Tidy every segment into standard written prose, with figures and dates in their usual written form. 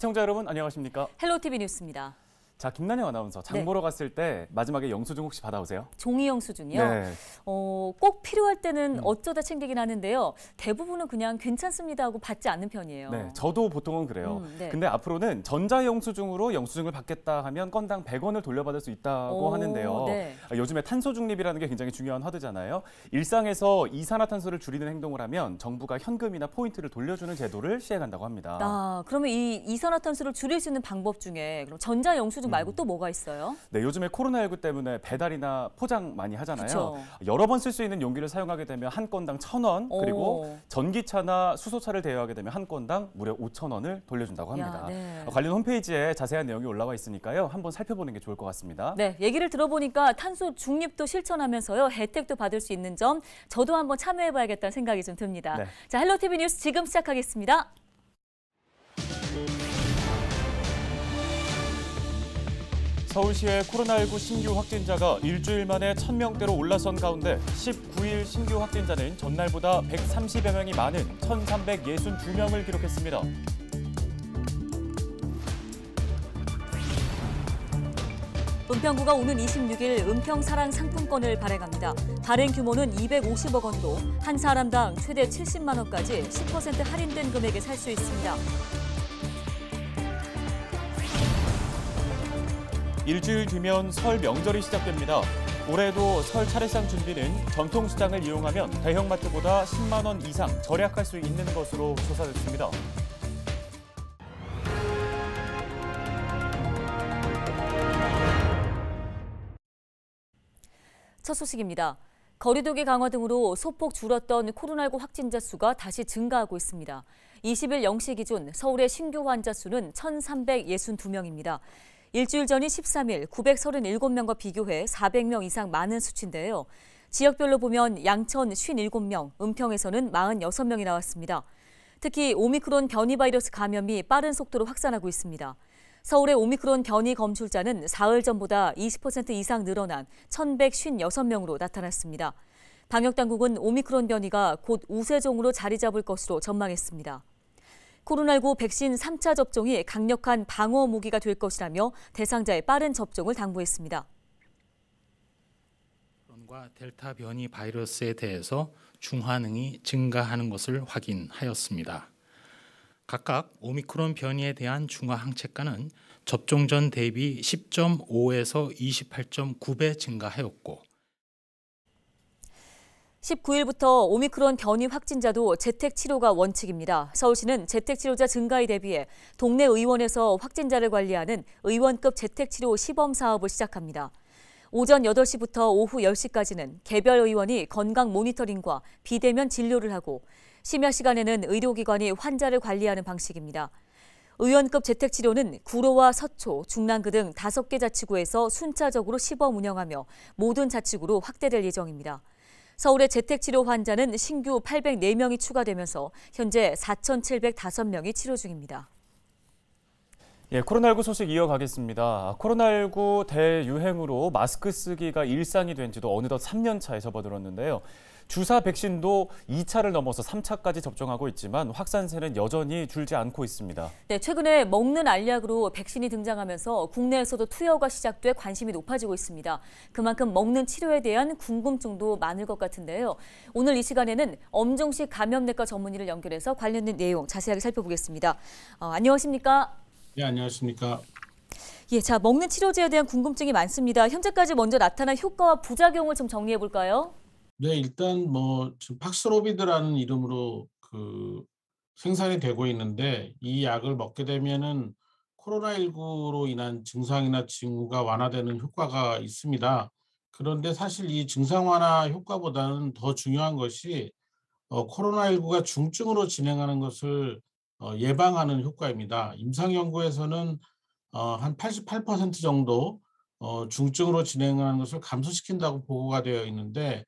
시청자 여러분 안녕하십니까? 헬로티비 뉴스입니다. 자, 김난영 아나운서 장 보러 갔을 때 마지막에 영수증 혹시 받아오세요? 종이 영수증이요? 네. 꼭 필요할 때는 어쩌다 챙기긴 하는데요. 대부분은 그냥 괜찮습니다 하고 받지 않는 편이에요. 네, 저도 보통은 그래요. 네. 근데 앞으로는 전자영수증으로 영수증을 받겠다 하면 건당 100원을 돌려받을 수 있다고 하는데요. 네. 요즘에 탄소 중립이라는 게 굉장히 중요한 화두잖아요. 일상에서 이산화탄소를 줄이는 행동을 하면 정부가 현금이나 포인트를 돌려주는 제도를 시행한다고 합니다. 그러면 이 이산화탄소를 줄일 수 있는 방법 중에 그럼 전자영수증 말고 또 뭐가 있어요? 네, 요즘에 코로나19 때문에 배달이나 포장 많이 하잖아요. 그쵸. 여러 번 쓸 수 있는 용기를 사용하게 되면 한 건당 1,000원, 그리고 전기차나 수소차를 대여하게 되면 한 건당 무려 5,000원을 돌려준다고 합니다. 네. 관련 홈페이지에 자세한 내용이 올라와 있으니까요. 한번 살펴보는 게 좋을 것 같습니다. 네, 얘기를 들어보니까 탄소 중립도 실천하면서요. 혜택도 받을 수 있는 점 저도 한번 참여해봐야겠다는 생각이 좀 듭니다. 네. 자, 헬로티비 뉴스 지금 시작하겠습니다. 서울시의 코로나19 신규 확진자가 일주일 만에 1,000명대로 올라선 가운데 19일 신규 확진자는 전날보다 130여 명이 많은 1,362명을 기록했습니다. 은평구가 오는 26일 은평사랑 상품권을 발행합니다. 발행 규모는 250억 원으로 한 사람당 최대 70만 원까지 10% 할인된 금액에 살 수 있습니다. 일주일 뒤면 설 명절이 시작됩니다. 올해도 설 차례상 준비는 전통시장을 이용하면 대형마트보다 10만 원 이상 절약할 수 있는 것으로 조사됐습니다. 첫 소식입니다. 거리두기 강화 등으로 소폭 줄었던 코로나19 확진자 수가 다시 증가하고 있습니다. 20일 0시 기준 서울의 신규 환자 수는 1,362명입니다. 일주일 전인 13일 937명과 비교해 400명 이상 많은 수치인데요. 지역별로 보면 양천 57명, 은평에서는 46명이 나왔습니다. 특히 오미크론 변이 바이러스 감염이 빠른 속도로 확산하고 있습니다. 서울의 오미크론 변이 검출자는 사흘 전보다 20% 이상 늘어난 1,156명으로 나타났습니다. 방역당국은 오미크론 변이가 곧 우세종으로 자리 잡을 것으로 전망했습니다. 코로나19 백신 3차 접종이 강력한 방어 무기가 될 것이라며 대상자의 빠른 접종을 당부했습니다. 오미크론과 델타 변이 바이러스에 대해서 중환응이 증가하는 것을 확인하였습니다. 각각 오미크론 변이에 대한 중화 항체가는 접종 전 대비 10.5에서 28.9배 증가하였고 19일부터 오미크론 변이 확진자도 재택치료가 원칙입니다. 서울시는 재택치료자 증가에 대비해 동네 의원에서 확진자를 관리하는 의원급 재택치료 시범 사업을 시작합니다. 오전 8시부터 오후 10시까지는 개별 의원이 건강 모니터링과 비대면 진료를 하고 심야 시간에는 의료기관이 환자를 관리하는 방식입니다. 의원급 재택치료는 구로와 서초, 중랑구 등 5개 자치구에서 순차적으로 시범 운영하며 모든 자치구로 확대될 예정입니다. 서울의 재택치료 환자는 신규 804명이 추가되면서 현재 4,705명이 치료 중입니다. 코로나19 소식 이어가겠습니다. 코로나19 대유행으로 마스크 쓰기가 일상이 된 지도 어느덧 3년 차에 접어들었는데요. 주사 백신도 2차를 넘어서 3차까지 접종하고 있지만 확산세는 여전히 줄지 않고 있습니다. 네, 최근에 먹는 알약으로 백신이 등장하면서 국내에서도 투여가 시작돼 관심이 높아지고 있습니다. 그만큼 먹는 치료에 대한 궁금증도 많을 것 같은데요. 오늘 이 시간에는 엄종식 감염내과 전문의를 연결해서 관련된 내용 자세하게 살펴보겠습니다. 안녕하십니까? 네, 안녕하십니까? 자, 먹는 치료제에 대한 궁금증이 많습니다. 현재까지 먼저 나타난 효과와 부작용을 좀 정리해 볼까요? 네, 일단 지금 팍스로비드라는 이름으로 생산이 되고 있는데 이 약을 먹게 되면은 코로나19로 인한 증상이나 징후가 완화되는 효과가 있습니다. 그런데 사실 이 증상 완화 효과보다는 더 중요한 것이 코로나19가 중증으로 진행하는 것을 예방하는 효과입니다. 임상 연구에서는 한 88% 정도 중증으로 진행하는 것을 감소시킨다고 보고가 되어 있는데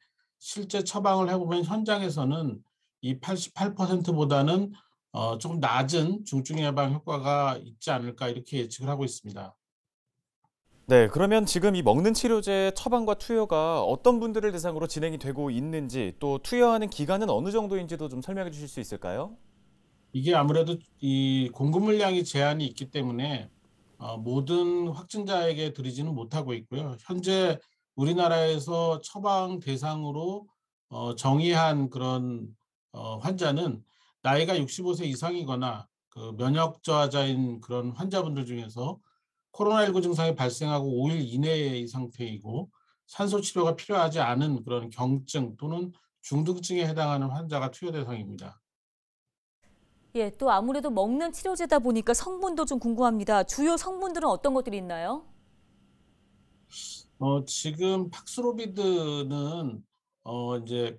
실제 처방을 해보면 현장에서는 이 88%보다는 조금 낮은 중증 예방 효과가 있지 않을까 이렇게 예측을 하고 있습니다. 네, 그러면 지금 이 먹는 치료제 처방과 투여가 어떤 분들을 대상으로 진행이 되고 있는지 또 투여하는 기간은 어느 정도인지도 좀 설명해 주실 수 있을까요? 이게 아무래도 이 공급 물량이 제한이 있기 때문에 모든 확진자에게 드리지는 못하고 있고요. 현재 우리나라에서 처방 대상으로 정의한 그런 환자는 나이가 65세 이상이거나 그 면역 저하자인 그런 환자분들 중에서 코로나19 증상이 발생하고 5일 이내의 상태이고 산소 치료가 필요하지 않은 그런 경증 또는 중등증에 해당하는 환자가 투여 대상입니다. 예, 또 아무래도 먹는 치료제다 보니까 성분도 좀 궁금합니다. 주요 성분들은 어떤 것들이 있나요? 지금 팍스로비드는 이제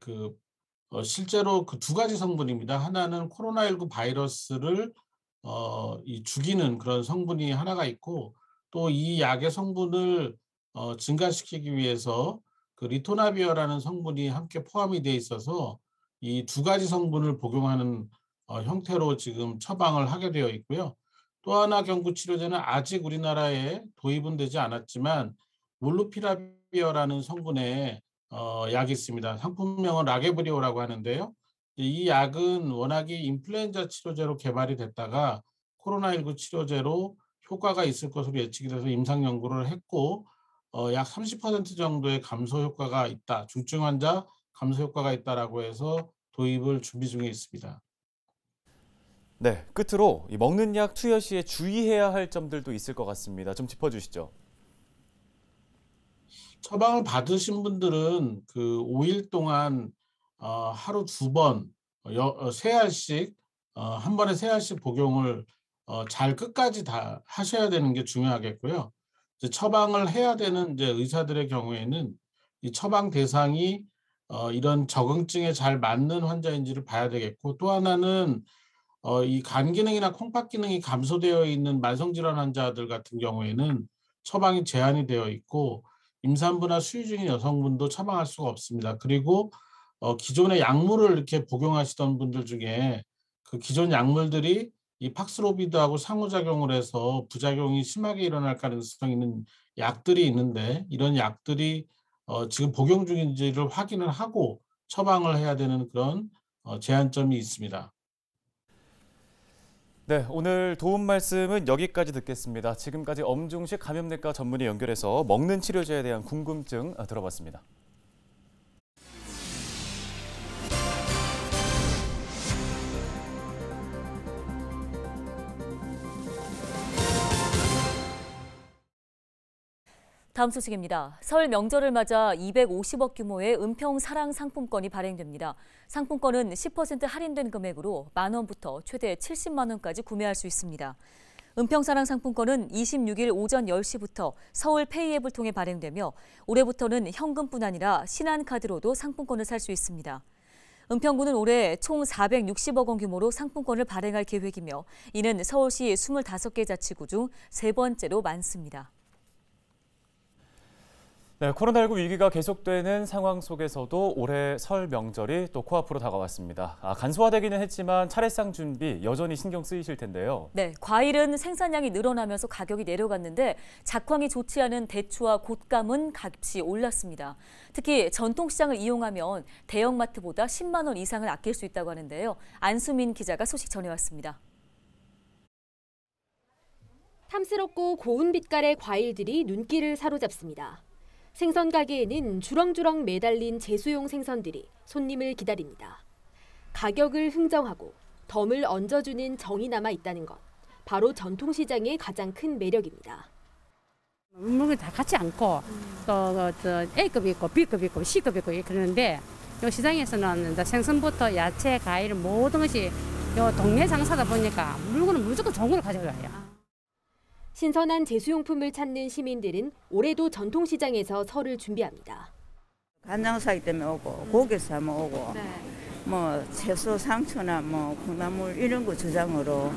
실제로 그 두 가지 성분입니다. 하나는 코로나19 바이러스를 죽이는 그런 성분이 하나가 있고, 또 이 약의 성분을 증가시키기 위해서 그 리토나비어라는 성분이 함께 포함이 돼 있어서 이 두 가지 성분을 복용하는 형태로 지금 처방을 하게 되어 있고요. 또 하나 경구 치료제는 아직 우리나라에 도입은 되지 않았지만 몰루피라비어라는 성분의 약이 있습니다. 상품명은 라게브리오라고 하는데요. 이 약은 워낙에 인플루엔자 치료제로 개발이 됐다가 코로나19 치료제로 효과가 있을 것으로 예측이 돼서 임상 연구를 했고, 약 30% 정도의 감소 효과가 있다, 중증 환자 감소 효과가 있다라고 해서 도입을 준비 중에 있습니다. 네, 끝으로 이 먹는 약 투여 시에 주의해야 할 점들도 있을 것 같습니다. 좀 짚어주시죠. 처방을 받으신 분들은 그 5일 동안 하루 2번 3알씩 한 번에 3알씩 복용을 잘 끝까지 다 하셔야 되는 게 중요하겠고요. 이제 처방을 해야 되는 이제 의사들의 경우에는 이 처방 대상이 이런 적응증에 잘 맞는 환자인지를 봐야 되겠고, 또 하나는 이 간 기능이나 콩팥 기능이 감소되어 있는 만성 질환 환자들 같은 경우에는 처방이 제한이 되어 있고, 임산부나 수유 중인 여성분도 처방할 수가 없습니다. 그리고 기존의 약물을 이렇게 복용하시던 분들 중에 그 기존 약물들이 이 팍스로비드하고 상호작용을 해서 부작용이 심하게 일어날 가능성이 있는 약들이 있는데, 이런 약들이 지금 복용 중인지를 확인을 하고 처방을 해야 되는 그런 제한점이 있습니다. 네, 오늘 도움 말씀은 여기까지 듣겠습니다. 지금까지 엄중식 감염내과 전문의 연결해서 먹는 치료제에 대한 궁금증 들어봤습니다. 다음 소식입니다. 설 명절을 맞아 250억 규모의 은평 사랑 상품권이 발행됩니다. 상품권은 10% 할인된 금액으로 만원부터 최대 70만 원까지 구매할 수 있습니다. 은평 사랑 상품권은 26일 오전 10시부터 서울 페이앱을 통해 발행되며 올해부터는 현금뿐 아니라 신한카드로도 상품권을 살 수 있습니다. 은평구는 올해 총 460억 원 규모로 상품권을 발행할 계획이며 이는 서울시 25개 자치구 중 세 번째로 많습니다. 네, 코로나19 위기가 계속되는 상황 속에서도 올해 설 명절이 또 코앞으로 다가왔습니다. 간소화되기는 했지만 차례상 준비 여전히 신경 쓰이실 텐데요. 네, 과일은 생산량이 늘어나면서 가격이 내려갔는데 작황이 좋지 않은 대추와 곶감은 값이 올랐습니다. 특히 전통시장을 이용하면 대형마트보다 10만 원 이상을 아낄 수 있다고 하는데요. 안수민 기자가 소식 전해왔습니다. 탐스럽고 고운 빛깔의 과일들이 눈길을 사로잡습니다. 생선 가게에는 주렁주렁 매달린 제수용 생선들이 손님을 기다립니다. 가격을 흥정하고 덤을 얹어주는 정이 남아 있다는 것, 바로 전통시장의 가장 큰 매력입니다. 물건 다 같이 않고 또 A급 있고 B급 있고 C급 있고 그러는데 이 시장에서는 생선부터 야채, 과일 모든 것이 이 동네 장사다 보니까 물건은 무조건 좋은 걸 가져가요. 신선한 제수용품을 찾는 시민들은 올해도 전통시장에서 설을 준비합니다. 간장사기 때문에 오고 고기 사면 오고 뭐 채소, 상추나 뭐 콩나물 이런 거 주장으로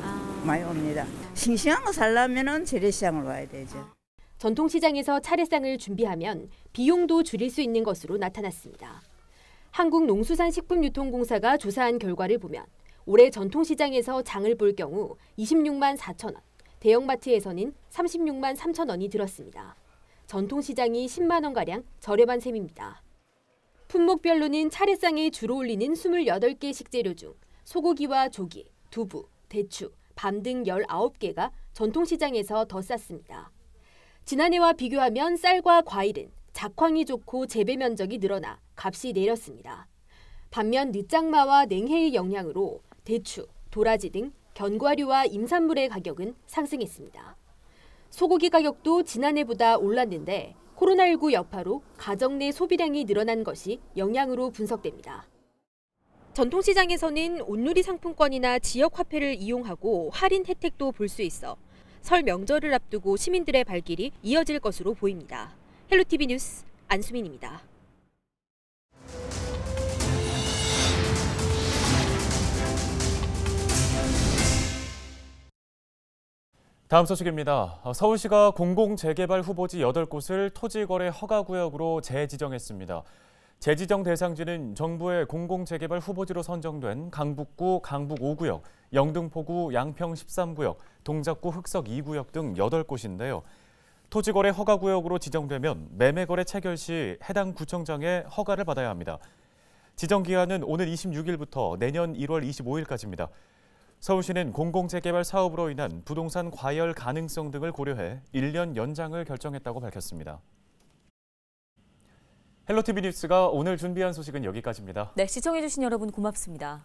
많이 옵니다. 싱싱한 거 살려면은 재래시장으로 와야 되죠. 전통시장에서 차례상을 준비하면 비용도 줄일 수 있는 것으로 나타났습니다. 한국농수산식품유통공사가 조사한 결과를 보면 올해 전통시장에서 장을 볼 경우 26만 4천 원, 대형마트에서는 36만 3천 원이 들었습니다. 전통시장이 10만 원가량 저렴한 셈입니다. 품목별로는 차례상에 주로 올리는 28개 식재료 중 소고기와 조기, 두부, 대추, 밤 등 19개가 전통시장에서 더 쌌습니다. 지난해와 비교하면 쌀과 과일은 작황이 좋고 재배 면적이 늘어나 값이 내렸습니다. 반면 늦장마와 냉해의 영향으로 대추, 도라지 등 견과류와 임산물의 가격은 상승했습니다. 소고기 가격도 지난해보다 올랐는데 코로나19 여파로 가정 내 소비량이 늘어난 것이 영향으로 분석됩니다. 전통시장에서는 온누리 상품권이나 지역화폐를 이용하고 할인 혜택도 볼 수 있어 설 명절을 앞두고 시민들의 발길이 이어질 것으로 보입니다. 헬로티비 뉴스 안수민입니다. 다음 소식입니다. 서울시가 공공재개발 후보지 8곳을 토지거래 허가구역으로 재지정했습니다. 재지정 대상지는 정부의 공공재개발 후보지로 선정된 강북구 강북 5구역, 영등포구 양평 13구역, 동작구 흑석 2구역 등 8곳인데요. 토지거래 허가구역으로 지정되면 매매거래 체결 시 해당 구청장의 허가를 받아야 합니다. 지정기한은 오늘 26일부터 내년 1월 25일까지입니다. 서울시는 공공재개발 사업으로 인한 부동산 과열 가능성 등을 고려해 1년 연장을 결정했다고 밝혔습니다. 헬로티비 뉴스가 오늘 준비한 소식은 여기까지입니다. 네, 시청해주신 여러분 고맙습니다.